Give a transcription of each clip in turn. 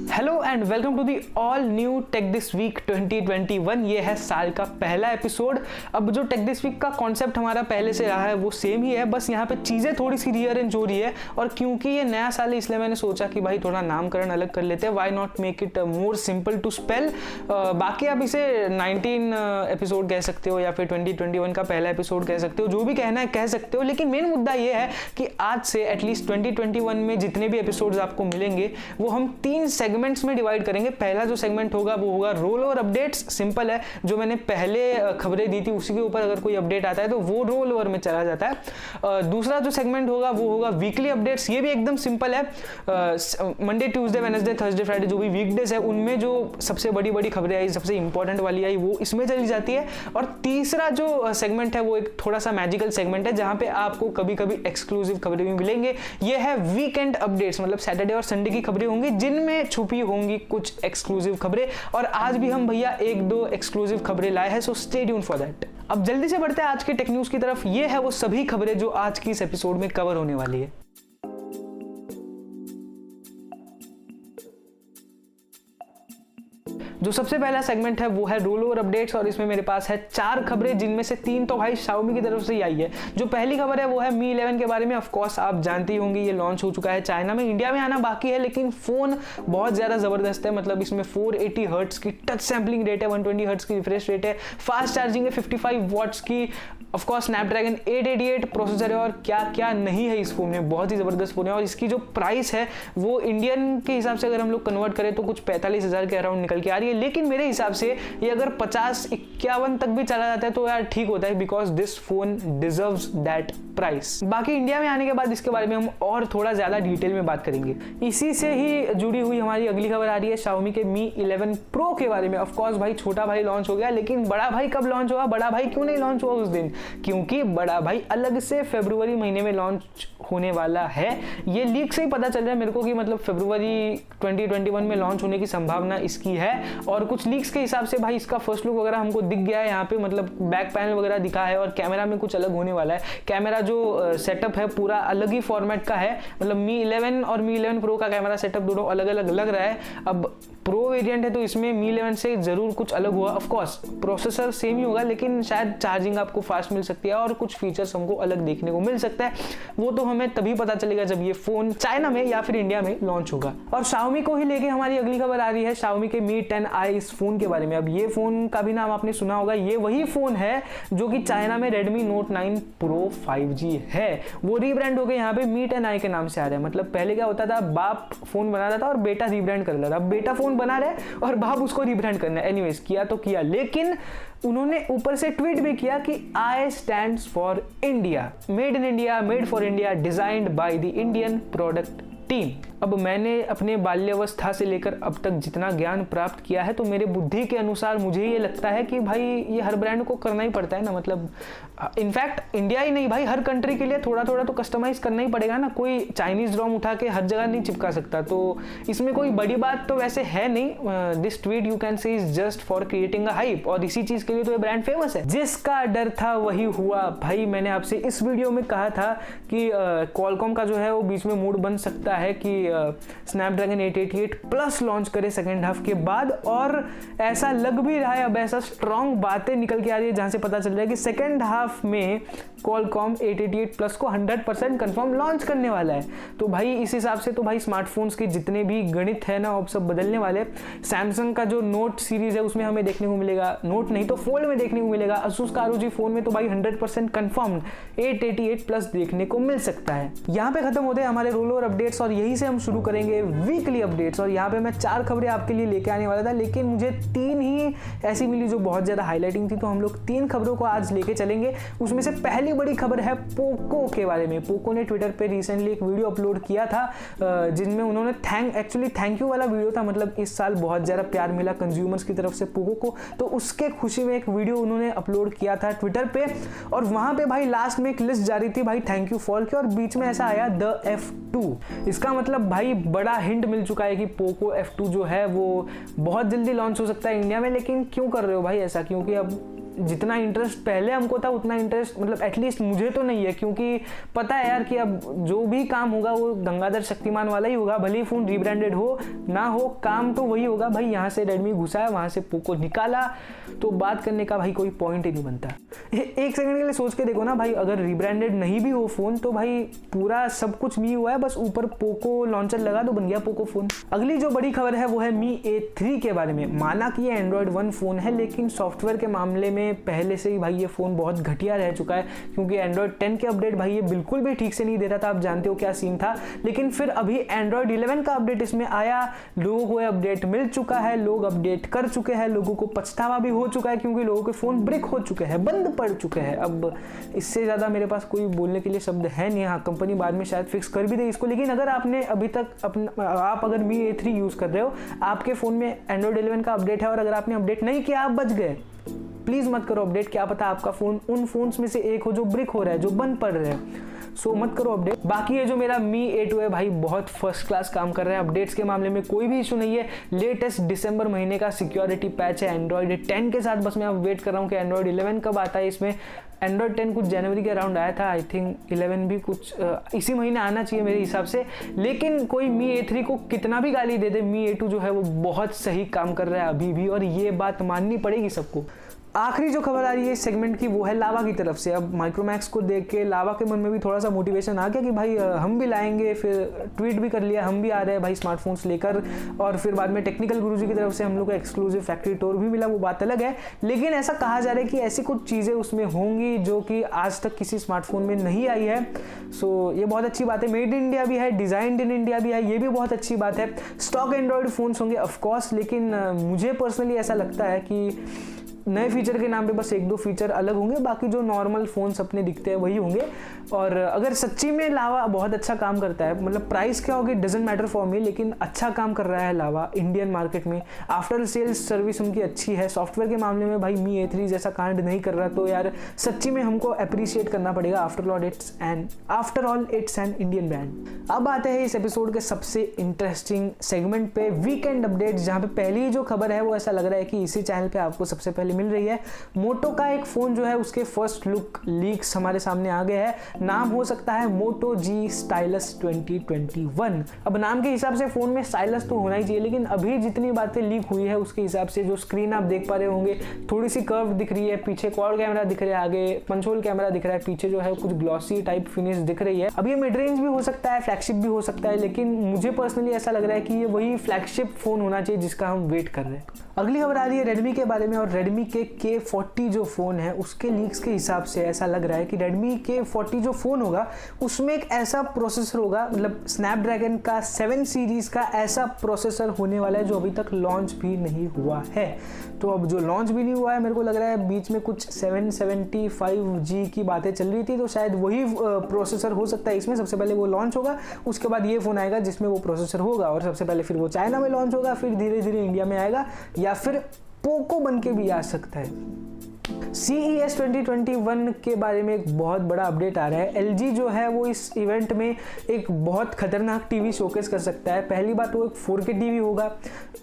Hello and welcome to the all new tech this week 2021। ये है साल का पहला एपिसोड। अब जो टेक दिस वीक का कॉन्सेप्ट हमारा पहले से रहा है वो सेम ही है, बस यहाँ पे चीज़ें थोड़ी सी रीअरेंज हो रही है। और क्योंकि ये नया साल है इसलिए मैंने सोचा कि भाई थोड़ा नामकरण अलग कर लेते हैं। Why not make it more simple to spell. बाकी आप इसे 19 एपिसोड कह सकते हो या फिर 2021 का पहला एपिसोड कह सकते हो, जो भी कहना है कह सकते हो। लेकिन मेन मुद्दा ये है कि आज से एटलीस्ट 2021 में जितने भी एपिसोड्स आपको मिलेंगे वो हम 3 सेगमेंट्स में डिवाइड करेंगे। पहला जो सेगमेंट होगा वो होगा रोल ओवर अपडेट्स। सिंपल है, जो मैंने पहले खबरें दी थी उसी के ऊपर अगर कोई अपडेट आता है तो वो रोल ओवर में चला जाता है। दूसरा जो सेगमेंट होगा वो होगा वीकली अपडेट्स। ये भी एकदम सिंपल है, Monday Tuesday Wednesday Thursday Friday जो भी वीकडेज है उनमें जो सबसे बड़ी बड़ी खबरें आई, सबसे इंपॉर्टेंट वाली आई, वो इसमें चली जाती है। और तीसरा जो सेगमेंट है वो एक थोड़ा सा मैजिकल सेगमेंट है जहां पे आपको कभी कभी एक्सक्लूसिव खबरें भी मिलेंगे। ये है वीकेंड अपडेट्स, मतलब सैटरडे और संडे की खबरें होंगी जिनमें छुपी होंगी कुछ एक्सक्लूसिव खबरें। और आज भी हम भैया 1-2 एक्सक्लूसिव खबरें लाए हैं, so stay tuned for that. अब जल्दी से बढ़ते हैं आज के टेक न्यूज की तरफ। ये है वो सभी खबरें जो आज की इस एपिसोड में कवर होने वाली है। जो सबसे पहला सेगमेंट है वो है रोल ओवर अपडेट्स और इसमें मेरे पास है 4 खबरें जिनमें से 3 तो भाई Xiaomi की तरफ से ही आई है। जो पहली खबर है वो है Mi 11 के बारे में। ऑफ कोर्स आप जानते ही होंगे ये लॉन्च हो चुका है चाइना में, इंडिया में आना बाकी है। लेकिन फोन बहुत ज्यादा जबरदस्त है, मतलब इसमें 480 हर्ट्ज की टच सैम्पलिंग रेट है, 120 हर्ट्ज की रिफ्रेश रेट है, फास्ट चार्जिंग है 55 वॉट्स की, ऑफ कोर्स स्नैपड्रैगन 888 प्रोसेसर है और क्या क्या नहीं है इस फोन में। बहुत ही जबरदस्त फोन है और इसकी जो प्राइस है वो इंडियन के हिसाब से अगर हम लोग कन्वर्ट करें तो कुछ 45,000 के अराउंड निकल के आ रही है। लेकिन मेरे हिसाब से ये अगर 50-51 तक भी चला जाता है तो यार ठीक होता है, because this phone deserves that price. बाकी इंडिया में आने के बाद इसके बारे में हम और थोड़ा ज्यादा डिटेल में बात करेंगे। इसी से ही जुड़ी हुई हमारी अगली खबर आ रही है Xiaomi के Mi 11 Pro के बारे में। ऑफ कोर्स भाई छोटा भाई लॉन्च हो गया, लेकिन बड़ा भाई कब लॉन्च हुआ, बड़ा भाई क्यों नहीं लॉन्च हुआ उस दिन? क्योंकि बड़ा भाई अलग से फरवरी महीने में लॉन्च होने वाला है। ये लीक से ही पता चल रहा है मेरे को कि मतलब फरवरी 2021 में लॉन्च होने की संभावना इसकी है। और कुछ लीक्स के हिसाब से भाई इसका फर्स्ट लुक वगैरह हमको दिख गया है यहाँ पे, मतलब बैक पैनल वगैरह दिखा है और कैमरा में कुछ अलग होने वाला है। कैमरा जो सेटअप है पूरा अलग ही फॉर्मेट का है, मतलब Mi 11 और Mi 11 Pro का कैमरा सेटअप दोनों अलग अलग लग रहा है। अब प्रो वेरिएंट है तो इसमें Mi 11 से जरूर कुछ अलग हुआ। ऑफ कोर्स प्रोसेसर सेम ही होगा लेकिन शायद चार्जिंग आपको फास्ट मिल सकती है और कुछ फीचर्स हमको अलग देखने को मिल सकता है। वो तो हमें तभी पता चलेगा जब ये फोन चाइना में या फिर इंडिया में लॉन्च होगा। और Xiaomi को ही लेके हमारी अगली खबर आ रही है Xiaomi के Mi 10i इस फोन के बारे में। अब ये फोन का भी नाम आपने सुना होगा, ये वही फोन है जो कि चाइना में Redmi Note 9 Pro 5G है। वो रीब्रांड हो गया यहाँ पे Mi 10i के नाम से आ रहा है। मतलब पहले क्या होता था, बाप फोन बनाता था और बेटा रीब्रांड कर लेता था। अब बेटा फोन बना रहे और बाप उसको रीब्रांड करना है। एनीवेज किया तो किया, लेकिन उन्होंने ऊपर से ट्वीट भी किया कि I stands for India, made in India, made for India, designed by the Indian product team. अब मैंने अपने बाल्यावस्था से लेकर अब तक जितना ज्ञान प्राप्त किया है तो मेरे बुद्धि के अनुसार मुझे ये लगता है कि भाई ये हर ब्रांड को करना ही पड़ता है ना। मतलब इनफैक्ट इंडिया ही नहीं भाई, हर कंट्री के लिए थोड़ा थोड़ा तो कस्टमाइज करना ही पड़ेगा ना। कोई चाइनीज रॉम उठा के हर जगह नहीं चिपका सकता, तो इसमें कोई बड़ी बात तो वैसे है नहीं। This tweet you can say is just for creating a hype, और इसी चीज के लिए तो ये ब्रांड फेमस है। जिसका डर था वही हुआ भाई। मैंने आपसे इस वीडियो में कहा था कि क्वालकॉम का जो है वो बीच में मूड बन सकता है कि स्नैपड्रैगन 888 प्लस लॉन्च करे सेकेंड हाफ के बाद, और ऐसा लग भी रहा है। अब ऐसा स्ट्रॉन्ग बातें निकल के आ रही है जहां से पता चल रहा है कि सेकेंड हाफ में क्वालकॉम 888 प्लस को 100% कंफर्म लॉन्च करने वाला है। तो भाई इस हिसाब से तो भाई स्मार्टफोन्स के जितने भी गणित है ना वो सब बदलने वाले। सैमसंग का जो नोट सीरीज है उसमें हमें देखने को मिलेगा, नोट नहीं तो फोल्ड में देखने को मिलेगा। असूस का ROG फोन में तो भाई 100% कंफर्म 888 प्लस देखने को मिल सकता है। यहाँ पे खत्म होते हैं हमारे रोल ओवर अपडेट्स और यही से हम शुरू करेंगे वीकली अपडेट्स। और यहाँ पे मैं 4 खबरें आपके लिए लेके आने वाला था, लेकिन मुझे 3 ही ऐसी मिली जो बहुत ज्यादा हाईलाइटिंग थी, तो हम लोग 3 खबरों को आज लेके चलेंगे। उसमें से पहली बड़ी खबर है पोको के बारे में। पोको ने ट्विटर पे रिसेंटली एक वीडियो अपलोड किया था जिनमें उन्होंने थैंक यू वाला वीडियो था। मतलब इस साल बहुत ज्यादा प्यार मिला कंज्यूमर्स की तरफ से पोको को, तो उसके खुशी में एक वीडियो उन्होंने अपलोड किया था ट्विटर पे। और वहां पे भाई लास्ट में एक लिस्ट जारी थी भाई थैंक यू फॉर की, और बीच में ऐसा आया द F2। इसका मतलब भाई बड़ा हिंट मिल चुका है कि पोको F2 जो है वो बहुत जल्दी लॉन्च हो सकता है इंडिया में। लेकिन क्यों कर रहे हो भाई ऐसा? क्योंकि अब जितना इंटरेस्ट पहले हमको था उतना इंटरेस्ट मतलब एटलीस्ट मुझे तो नहीं है, क्योंकि पता है यार कि अब जो भी काम होगा वो गंगाधर शक्तिमान वाला ही होगा, भले ही फ़ोन रीब्रांडेड हो ना हो, काम तो वही होगा भाई। यहाँ से रेडमी घुसा है, वहाँ से पोको निकाला, तो बात करने का भाई कोई पॉइंट ही नहीं बनता। एक सेकंड के लिए सोच के देखो ना भाई, अगर रीब्रांडेड नहीं भी हो फ़ोन तो भाई पूरा सब कुछ मी हुआ है, बस ऊपर पोको लॉन्चर लगा दो, बन गया पोको फ़ोन। अगली जो बड़ी खबर है वो है मी A3 के बारे में। माना कि ये एंड्रॉयड 1 फ़ोन है, लेकिन सॉफ्टवेयर के मामले में पहले से ही भाई ये फ़ोन बहुत घटिया रह चुका है, क्योंकि एंड्रॉयड 10 के अपडेट भाई ये बिल्कुल भी ठीक से नहीं दे रहा था। आप जानते हो क्या सीन था। लेकिन फिर अभी एंड्रॉयड 11 का अपडेट इसमें आया, लोगों को अपडेट मिल चुका है, लोग अपडेट कर चुके हैं, लोगों को पछतावा भी हो चुका है, क्योंकि लोगों के फ़ोन ब्रेक हो चुके हैं, बंद पड़ चुके हैं। अब इससे ज़्यादा मेरे पास कोई बोलने के लिए शब्द है नहीं। हाँ, कंपनी बाद में शायद फिक्स कर भी दे इसको, लेकिन अगर आपने अभी तक आप अगर मी A3 यूज़ कर रहे हो, आपके फ़ोन में एंड्रॉयड 11 का अपडेट है और अगर आपने अपडेट नहीं किया, आप बच गए। प्लीज़ मत करो अपडेट, क्या पता आपका फ़ोन उन फोन्स में से एक हो जो ब्रेक हो रहा है, जो बंद पड़ रहे हैं। सो मत करो अपडेट। बाकी ये जो मेरा मी A2 है भाई बहुत फर्स्ट क्लास काम कर रहा है, अपडेट्स के मामले में कोई भी इशू नहीं है। लेटेस्ट दिसंबर महीने का सिक्योरिटी पैच है एंड्रॉयड 10 के साथ, बस मैं अब वेट कर रहा हूँ कि एंड्रॉयड 11 कब आता है। इसमें एंड्रॉयड 10 कुछ जनवरी के अराउंड आया था, आई थिंक 11 भी कुछ इसी महीने आना चाहिए मेरे हिसाब से। लेकिन कोई मी A3 को कितना भी गाली दे दे, मी A2 जो है वो बहुत सही काम कर रहा है अभी भी, और ये बात माननी पड़ेगी सबको। आखिरी जो खबर आ रही है इस सेगमेंट की वो है लावा की तरफ से। अब माइक्रोमैक्स को देख के लावा के मन में भी थोड़ा सा मोटिवेशन आ गया कि भाई हम भी लाएंगे, फिर ट्वीट भी कर लिया हम भी आ रहे हैं भाई स्मार्टफोन्स लेकर, और फिर बाद में टेक्निकल गुरुजी की तरफ से हम लोग को एक्सक्लूसिव फैक्ट्री टूर भी मिला, वो बात अलग है। लेकिन ऐसा कहा जा रहा है कि ऐसी कुछ चीज़ें उसमें होंगी जो कि आज तक किसी स्मार्टफोन में नहीं आई है। सो ये बहुत अच्छी बात है। मेड इन इंडिया भी है, डिज़ाइंड इन इंडिया भी है, ये भी बहुत अच्छी बात है। स्टॉक एंड्रॉयड फ़ोन्स होंगे ऑफकोर्स, लेकिन मुझे पर्सनली ऐसा लगता है कि नए फीचर के नाम पे बस 1-2 फीचर अलग होंगे, बाकी जो नॉर्मल फ़ोन्स अपने दिखते हैं वही होंगे। और अगर सच्ची में लावा बहुत अच्छा काम करता है, मतलब प्राइस क्या होगी डजेंट मैटर फॉर मी, लेकिन अच्छा काम कर रहा है लावा इंडियन मार्केट में, आफ्टर सेल्स सर्विस उनकी अच्छी है, सॉफ्टवेयर के मामले में भाई मी A3 जैसा कांड नहीं कर रहा, तो यार सच्ची में हमको अप्रिशिएट करना पड़ेगा। After all it's an Indian brand. अब आते हैं इस एपिसोड के सबसे इंटरेस्टिंग सेगमेंट पे, वीकेंड अपडेट, जहाँ पे पहली जो खबर है वो ऐसा लग रहा है कि इसी चैनल पे आपको सबसे पहले मिल रही है। मोटो का एक फोन जो है उसके फर्स्ट लुक लीक्स हमारे सामने आ गए हैं। नाम हो सकता है मोटो G स्टाइलस 2021। अब नाम के हिसाब से फोन में स्टाइलस तो होना ही चाहिए, लेकिन अभी जितनी बातें लीक हुई है उसके हिसाब से जो स्क्रीन आप देख पा रहे होंगे थोड़ी सी कर्व दिख रही है, पीछे क्वाड कैमरा दिख रहा है, आगे पंचोल कैमरा दिख रहा है, पीछे जो है कुछ ग्लॉसी टाइप फिनिश दिख रही है। अब ये मिड रेंज भी हो सकता है, फ्लैगशिप भी हो सकता है, लेकिन मुझे पर्सनली ऐसा लग रहा है कि ये वही फ्लैगशिप फोन होना चाहिए जिसका हम वेट कर रहे हैं। अगली खबर आ रही है रेडमी के बारे में, और रेडमी के K40 जो फ़ोन है उसके लीक्स के हिसाब से ऐसा लग रहा है कि रेडमी K40 जो फ़ोन होगा उसमें एक ऐसा प्रोसेसर होगा, मतलब स्नैपड्रैगन का 7 सीरीज़ का ऐसा प्रोसेसर होने वाला है जो अभी तक लॉन्च भी नहीं हुआ है। तो अब जो लॉन्च भी नहीं हुआ है, मेरे को लग रहा है बीच में कुछ 775G की बातें चल रही थी, तो शायद वही प्रोसेसर हो सकता है इसमें। सबसे पहले वो लॉन्च होगा, उसके बाद ये फ़ोन आएगा जिसमें वो प्रोसेसर होगा, और सबसे पहले फिर वो चाइना में लॉन्च होगा, फिर धीरे धीरे इंडिया में आएगा, या फिर पोको बन के भी आ सकता है। CES 2021 के बारे में एक बहुत बड़ा अपडेट आ रहा है। LG जो है वो इस इवेंट में एक बहुत खतरनाक टीवी शोकेस कर सकता है। पहली बात वो एक 4K टीवी होगा,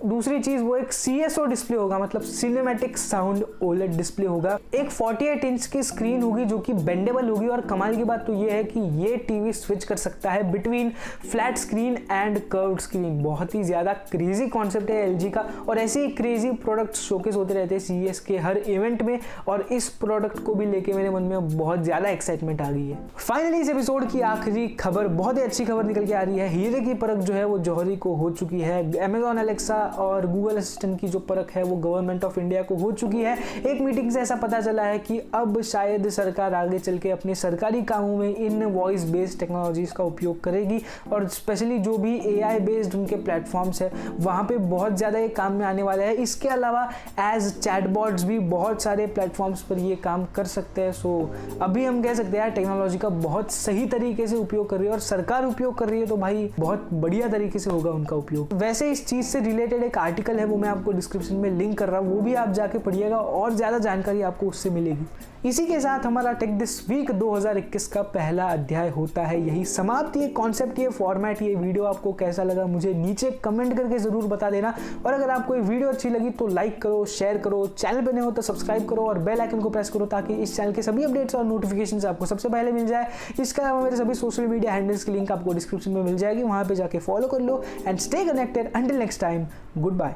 दूसरी चीज़ वो एक CSO डिस्प्ले होगा, मतलब सिनेमैटिक साउंड OLED डिस्प्ले होगा। एक 48 इंच की स्क्रीन होगी जो कि बेंडेबल होगी, और कमाल की बात तो ये है कि ये टीवी स्विच कर सकता है between flat screen and curved screen. बहुत ही ज़्यादा क्रेजी कॉन्सेप्ट है LG का, और ऐसे ही क्रेजी प्रोडक्ट शोकेस होते रहते हैं CES के हर इवेंट में, और इस प्रोडक्ट को भी लेके मेरे मन में बहुत ज़्यादा एक्साइटमेंट आ गई है। फाइनली इस एपिसोड की आखिरी खबर, बहुत ही अच्छी खबर निकल के आ रही है। हीरे की परख जो है वो जौहरी को हो चुकी है। Amazon Alexa और गूगल असिस्टेंट की जो परख है वो गवर्नमेंट ऑफ इंडिया को हो चुकी है। एक मीटिंग से ऐसा पता चला है कि अब शायद सरकार आगे चल के अपने सरकारी कामों में इन वॉइस बेस्ड टेक्नोलॉजीज का उपयोग करेगी, और स्पेशली जो भी AI बेस्ड उनके प्लेटफॉर्म्स है वहाँ पे बहुत ज़्यादा ये काम में आने वाला है। इसके अलावा एज चैटबॉट्स भी बहुत सारे प्लेटफॉर्म्स पर ये काम कर सकते हैं। सो अभी हम कह सकते हैं टेक्नोलॉजी का बहुत सही तरीके से उपयोग कर रही है, और सरकार उपयोग कर रही है तो भाई बहुत बढ़िया तरीके से होगा उनका उपयोग। वैसे इस चीज़ से रिलेटेड एक आर्टिकल है, वो मैं आपको डिस्क्रिप्शन में लिंक कर रहा हूँ, वो भी आप जाके पढ़िएगा और ज़्यादा जानकारी आपको उससे मिलेगी। इसी के साथ हमारा टेक दिस वीक 2021 का पहला अध्याय होता है यही समाप्त। ये कॉन्सेप्ट, ये फॉर्मेट, ये वीडियो आपको कैसा लगा मुझे नीचे कमेंट करके ज़रूर बता देना, और अगर आपको ये वीडियो अच्छी लगी तो लाइक करो, शेयर करो, चैनल पे नए हो तो सब्सक्राइब करो और बेल बेल आइकन को प्रेस करो ताकि इस चैनल के सभी अपडेट्स और नोटिफिकेशंस आपको सबसे पहले मिल जाए। इसके अलावा मेरे सभी सोशल मीडिया हैंडल्स की लिंक आपको डिस्क्रिप्शन में मिल जाएगी, वहाँ पे जाके फॉलो कर लो and stay connected. Until next time, good bye.